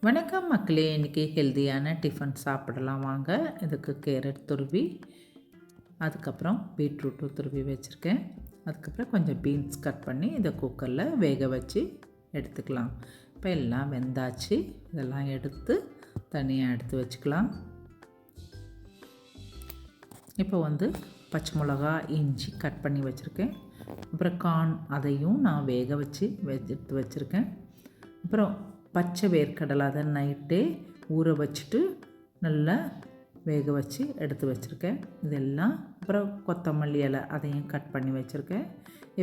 வணக்கம் மக்களே, இன்றைக்கி ஹெல்த்தியான டிஃபன் சாப்பிடலாம் வாங்க. இதுக்கு கேரட் துருவி, அதுக்கப்புறம் பீட்ரூட்டும் துருவி வச்சுருக்கேன். அதுக்கப்புறம் கொஞ்சம் பீன்ஸ் கட் பண்ணி இதை குக்கரில் வேக வச்சு எடுத்துக்கலாம். இப்போ எல்லாம் வெந்தாச்சு. இதெல்லாம் எடுத்து தனியாக எடுத்து வச்சுக்கலாம். இப்போ பச்சை மிளகா, இஞ்சி கட் பண்ணி வச்சுருக்கேன். அப்புறம் கார்ன் அதையும் நான் வேக வச்சு எடுத்து வச்சுருக்கேன். அப்புறம் பச்சை வேர்க்கடலை அதை நைட்டே ஊற வச்சுட்டு நல்லா வேக வச்சு எடுத்து வச்சுருக்கேன். இதெல்லாம் அப்புறம் கொத்தமல்லி இலை அதையும் கட் பண்ணி வச்சுருக்கேன்.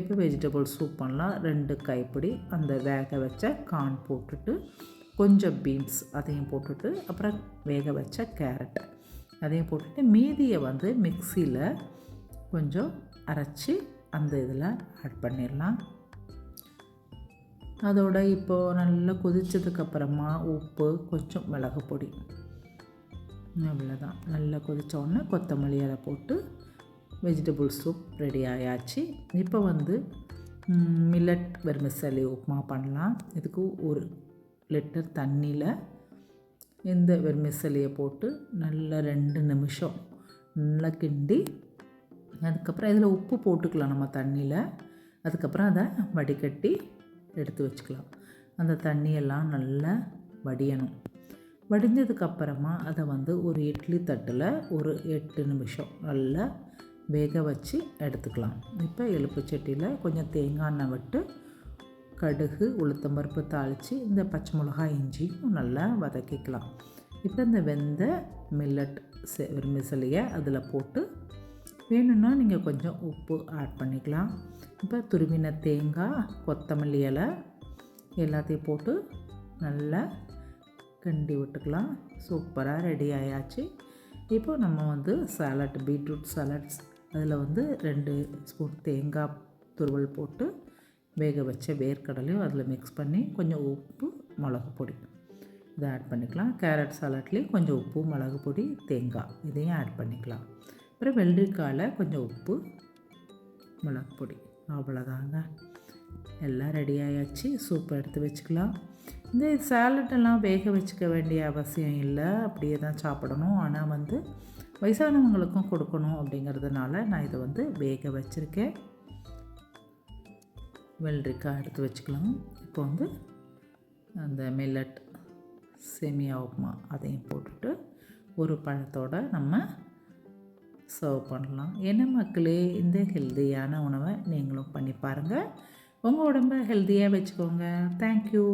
இப்போ வெஜிடபிள் சூப் பண்ணலாம். 2 கைப்பிடி அந்த வேக வச்ச கார்ன் போட்டுட்டு, கொஞ்சம் பீன்ஸ் அதையும் போட்டுட்டு, அப்புறம் வேக வச்ச கேரட் அதையும் போட்டுட்டு, மீதியை மிக்சியில் கொஞ்சம் அரைச்சி அந்த இதில் ஆட் பண்ணிடலாம். அதோட இப்போது நல்லா கொதித்ததுக்கப்புறமா உப்பு, கொஞ்சம் மிளகு பொடி, அவ்வளோதான். நல்லா கொதித்தோடனே கொத்தமல்லி இலை போட்டு வெஜிடபிள் சூப் ரெடி ஆயாச்சு. இப்போ மில்லட் வெர்மிசெல்லி உப்புமா பண்ணலாம். இதுக்கு 1 லிட்டர் தண்ணியில் இந்த வெர்மிசெல்லியை போட்டு நல்லா 2 நிமிஷம் நல்லா கிண்டி, அதுக்கப்புறம் இதில் உப்பு போட்டுக்கலாம் நம்ம தண்ணியில். அதுக்கப்புறம் அதை வடிகட்டி எடுத்து வச்சுக்கலாம். அந்த தண்ணியெல்லாம் நல்லா வடியணும். வடிஞ்சதுக்கப்புறமா அதை ஒரு இட்லி தட்டில் ஒரு 8 நிமிஷம் நல்லா வேக வச்சு எடுத்துக்கலாம். இப்போ எலுப்பு சட்டியில் கொஞ்சம் தேங்காய் எண்ணெய் விட்டு கடுகு, உளுத்தம்பருப்பு தாளித்து இந்த பச்சை மிளகாய், இஞ்சியும் நல்லா வதக்கிக்கலாம். இப்போ இந்த வெந்த மில்லட் வெர்மிசெல்லியை அதில் போட்டு வேணும்னா நீங்கள் கொஞ்சம் உப்பு ஆட் பண்ணிக்கலாம். இப்போ துருவின தேங்காய், கொத்தமல்லி இலை எல்லாத்தையும் போட்டு நல்லா கிண்டி விட்டுக்கலாம். சூப்பராக ரெடி ஆயாச்சு. இப்போ நம்ம சாலட், பீட்ரூட் சாலட்ஸ் அதில் 2 ஸ்பூன் தேங்காய் துருவல் போட்டு வேக வச்ச வேர்க்கடலையும் அதில் மிக்ஸ் பண்ணி கொஞ்சம் உப்பு, மிளகு பொடி இதை ஆட் பண்ணிக்கலாம். கேரட் சாலட்லேயும் கொஞ்சம் உப்பு, மிளகு பொடி, தேங்காய் இதையும் ஆட் பண்ணிக்கலாம். அப்புறம் வெள்ளரிக்காயில் கொஞ்சம் உப்பு, மிளகு பொடி, அவ்வளோதாங்க. எல்லாம் ரெடி ஆயாச்சு. சூப் எடுத்து வச்சுக்கலாம். இந்த சாலட்டெல்லாம் வேக வச்சுக்க வேண்டிய அவசியம் இல்லை, அப்படியே தான் சாப்பிடணும். ஆனால் வயசானவங்களுக்கும் கொடுக்கணும் அப்படிங்கிறதுனால நான் இதை வேக வச்சுருக்கேன். வெள்ளரிக்காய் எடுத்து வச்சுக்கலாம். இப்போ அந்த மில்லட் சேமியா உப்புமா அதையும் போட்டுட்டு ஒரு பழத்தோடு நம்ம சர்வ் பண்ணலாம். என்ன மக்களே, இந்த ஹெல்த்தியான உணவை நீங்களும் பண்ணி பாருங்கள். உங்கள் உடம்பை ஹெல்த்தியாக வச்சுக்கோங்க. தேங்க்யூ.